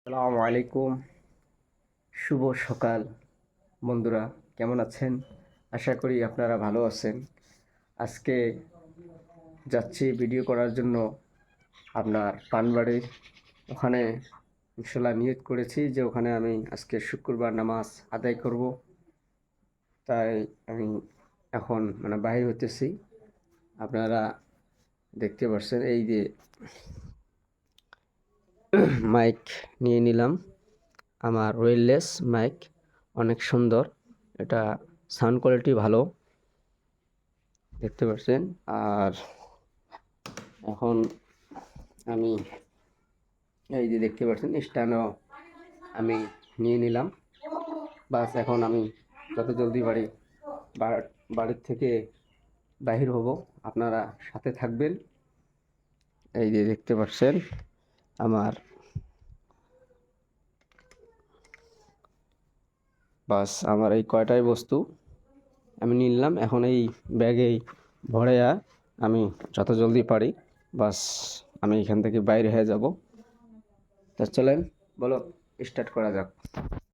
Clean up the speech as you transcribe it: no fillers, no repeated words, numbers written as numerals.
আসসালামু আলাইকুম। শুভ সকাল বন্ধুরা, কেমন আছেন? আশা করি আপনারা ভালো আছেন। আজকে যাচ্ছি ভিডিও করার জন্য আপনার পানবাড়ির ওখানে। ইনশাল্লাহ নিয়ত করেছি যে ওখানে আমি আজকে শুক্রবার নামাজ আদায় করব। তাই আমি এখন বাহির হতেছি। আপনারা দেখতে পাচ্ছেন, এই যে মাইক নিয়ে নিলাম, আমার ওয়্যারলেস মাইক, অনেক সুন্দর। এটা সাউন্ড কোয়ালিটি ভালো, দেখতে পাচ্ছেন। আর এখন আমি এই যে দেখতে পাচ্ছেন স্ট্যান্ডও আমি নিয়ে নিলাম। বাস এখন আমি যত জলদি বাড়ির থেকে বাহির হব, আপনারা সাথে থাকবেন। এই যে দেখতে পাচ্ছেন আমার এই কয়টাই বস্তু আমি নিলাম। এখন এই ব্যাগেই ভরেয়া আমি যত জলদি পারি বাস আমি এখান থেকে বাইরে হয়ে যাব। তা চলেন, বলো, স্টার্ট করা যাক।